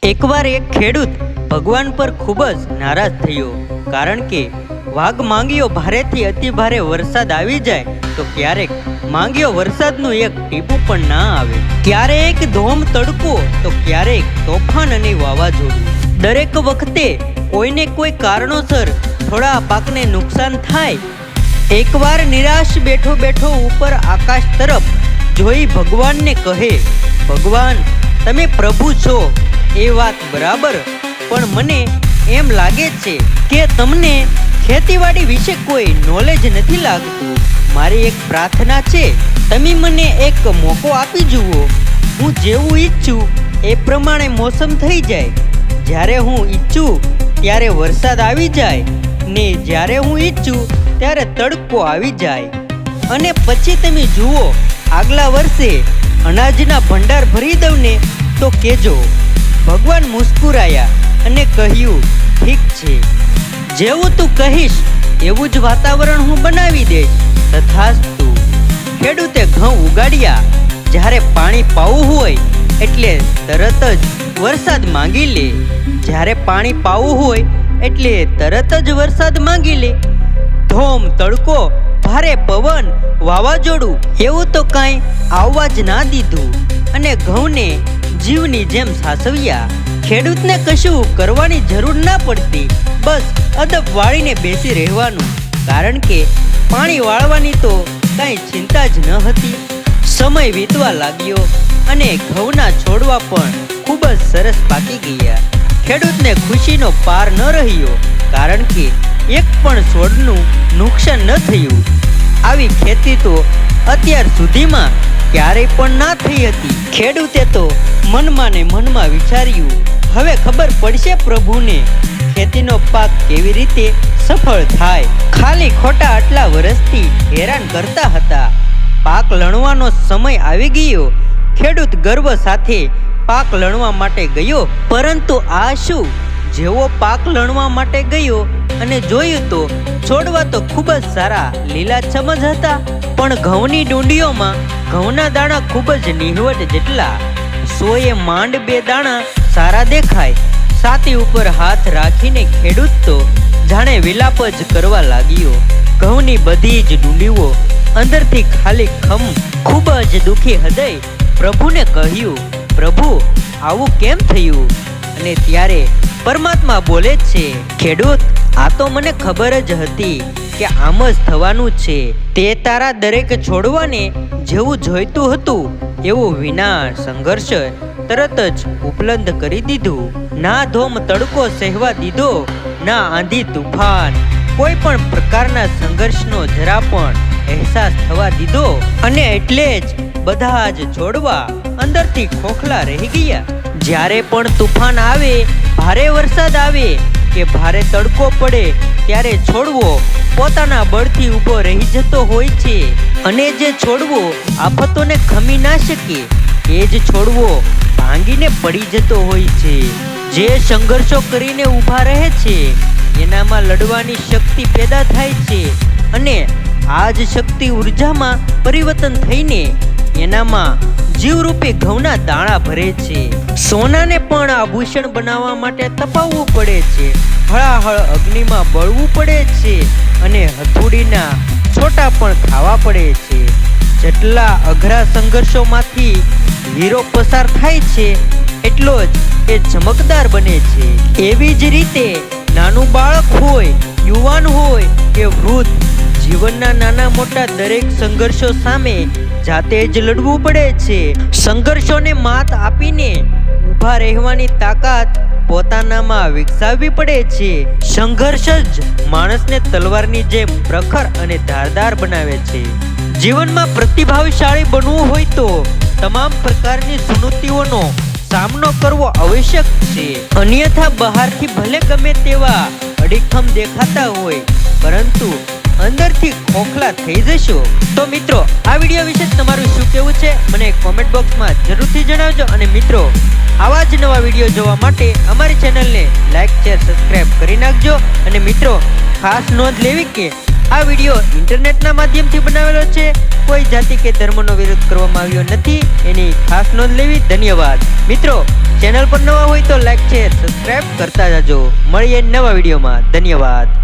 એકવાર એક ખેડૂત ભગવાન પર ખૂબ જ નારાજ થયો, કારણ કે વાઘ માંગ્યો ભારેથી અતિ ભારે વરસાદ આવી જાય તો ક્યારેક માંગ્યો વરસાદનું એક ટીપું પણ ના આવે, ક્યારેક ધોમ તડકો તો ક્યારેક તોફાન અને વાવાઝોડું. દરેક વખતે કોઈને કોઈ કારણોસર થોડા પાકને નુકસાન થાય. એકવાર નિરાશ બેઠો બેઠો ઉપર આકાશ તરફ જોઈ ભગવાનને કહે, ભગવાન તમે પ્રભુ છો એ વાત બરાબર, પણ મને એમ લાગે છે કે તમને ખેતીવાડી વિશે કોઈ નોલેજ નથી લાગતું. મારી એક પ્રાર્થના છે, તમે મને એક મોકો આપી જુઓ. હું જેવું ઈચ્છું એ પ્રમાણે મોસમ થઈ જાય. જ્યારે હું ઈચ્છું ત્યારે વરસાદ આવી જાય ને જ્યારે હું ઈચ્છું ત્યારે તડકો આવી જાય. અને પછી તમે જુઓ, આગલા વર્ષે અનાજના ભંડાર ભરી દઉં ને તો કહેજો. ભગવાન મુસ્કુરાયા અને કહ્યું, ઠીક છે, જેવું તું કહીશ એવું જ વાતાવરણ હું બનાવી દઈશ. તથાસ્તુ. ખેડૂતે ઘઉં ઉગાડ્યા. જ્યારે પાણી પાવું હોય એટલે તરત જ વરસાદ માંગી લે. જ્યારે પાણી પાવું હોય એટલે તરત જ વરસાદ માંગી લે. ધોમ તડકો, ભારે પવન, વાવાઝોડું એવું તો કાંઈ આવવા જ ના દીધું અને ઘઉંને જીવની જેમ સાસવ્યા. ખેડૂતને કશું કરવાની જરૂર ના પડતી, બસ અદબ વાળીને બેસી રહેવાનું, કારણ કે પાણી વાળવાની તો કાંઈ ચિંતા જ ન હતી. સમય વીતવા લાગ્યો અને ઘઉંના છોડવા પણ ખૂબ જ સરસ પાકી ગયા. ખેડૂતને ખુશીનો પાર ન રહ્યો, કારણ કે એક પણ છોડનું નુકસાન ન થયું. આવી ખેતી તો અત્યાર સુધીમાં ક્યારેય પણ ના થઈ હતી. ખેડૂતે તો મનમાં ને મનમાં વિચાર્યું, હવે ખબર પડશે પ્રભુને ખેતીનો પાક કેવી રીતે સફળ થાય. ખાલી ખોટા આટલા વર્ષથી હેરાન કરતા હતા. પાક લણવાનો સમય આવી ગયો. ખેડૂત ગર્વ સાથે પાક લણવા માટે ગયો, પરંતુ આ શું, જેવો પાક લણવા માટે ગયો અને જોયું તો છોડવા તો ખૂબ જ સારા લીલાછમ જ હતા, પણ ઘઉંની ડુંડીઓમાં ઘઉંના દાણા ખૂબ જ નિહવટ જેટલા. 100 માંડ 2 દાણા સારા દેખાય. છાતી ઉપર હાથ રાખીને ખેડૂત તો જાણે વિલાપ જ કરવા લાગ્યો. ઘઉંની બધી જ ડુંડીઓ અંદરથી ખાલી ખમ. ખૂબ જ દુઃખી હૃદય પ્રભુને કહ્યું, પ્રભુ આવું કેમ થયું? અને ત્યારે પરમાત્મા બોલે છે, ખેડૂત આ તો મને ખબર જ હતી કે આમ જ થવાનું છે. તે તારા દરેક છોડવાને જેવું જોઈતું હતું એવું વિના સંઘર્ષ તરત જ ઉપલબ્ધ કરી દીધું. ના ધોમ તડકો સહેવા દીધો, ના આંધી તુફાન, કોઈ પણ પ્રકારના સંઘર્ષનો જરા પણ અહેસાસ થવા દીધો. અને એટલે જ બધા જ છોડવા અંદરથી ખોખલા રહી ગયા. જ્યારે પણ તુફાન આવે, ભારે વરસાદ આવે કે ભારે તડકો પડે, ત્યારે છોડવો પોતાના બળથી ઊભો રહી જતો હોય છે. અને જે છોડવો આફતોને ખમી ના શકે, એ જ છોડવો ભાંગીને પડી જતો હોય છે. જે સંઘર્ષો કરીને ઊભા રહે છે એનામાં લડવાની શક્તિ પેદા થાય છે, અને આ જ શક્તિ ઉર્જામાં પરિવર્તન થઈને એનામાં જીવરૂપી ઘઉંના દાણા ભરે છે. સોનાને પણ આભૂષણ બનાવવા માટે તપાવવું પડે છે, હળાહળ અગ્નિમાં બળવું પડે છે, અને હથોડીના છોટા પણ ખાવા પડે છે. જેટલા અઘરા સંઘર્ષોમાંથી હીરો પસાર થાય છે એટલો જ એ ચમકદાર બને છે. એવી જ રીતે નાનું બાળક હોય, યુવાન હોય કે વૃદ્ધ, જીવનના નાના મોટા દરેક સંઘર્ષો સામે જાતે જ લડવું પડે છે. સંઘર્ષોને માત આપીને ઊભા રહેવાની તાકાત પોતાનામાં વિકસાવવી પડે છે. સંઘર્ષ જ માણસને તલવારની જેમ પ્રખર અને ધારદાર બનાવે છે. જીવનમાં પ્રતિભાશાળી બનવું હોય તો તમામ પ્રકારની ચુનૌતીઓનો સામનો કરવો આવશ્યક છે. અન્યથા બહારથી ભલે ગમે તેવા અડીખમ દેખાતા હોય, પરંતુ અંદરથી ખોખલા થઈ જશો. તો મિત્રો, આ વિડીયો વિશે તમારું શું કહેવું છે મને કોમેન્ટ બોક્સમાં જરૂરથી જણાવજો. અને મિત્રો, આવા જ નવા વિડીયો જોવા માટે અમારી ચેનલને લાઈક, શેર, સબસ્ક્રાઈબ કરી નાખજો. અને મિત્રો, ખાસ નોંધ લેવી કે આ વિડીયો ઇન્ટરનેટના માધ્યમથી બનાવેલો છે, કોઈ જાતિ કે ધર્મનો વિરોધ કરવામાં આવ્યો નથી, એની ખાસ નોંધ લેવી. ધન્યવાદ. મિત્રો, ચેનલ પર નવા હોય તો લાઈક, શેર, સબસ્ક્રાઇબ કરતા જાજો. મળીએ નવા વિડીયોમાં. ધન્યવાદ.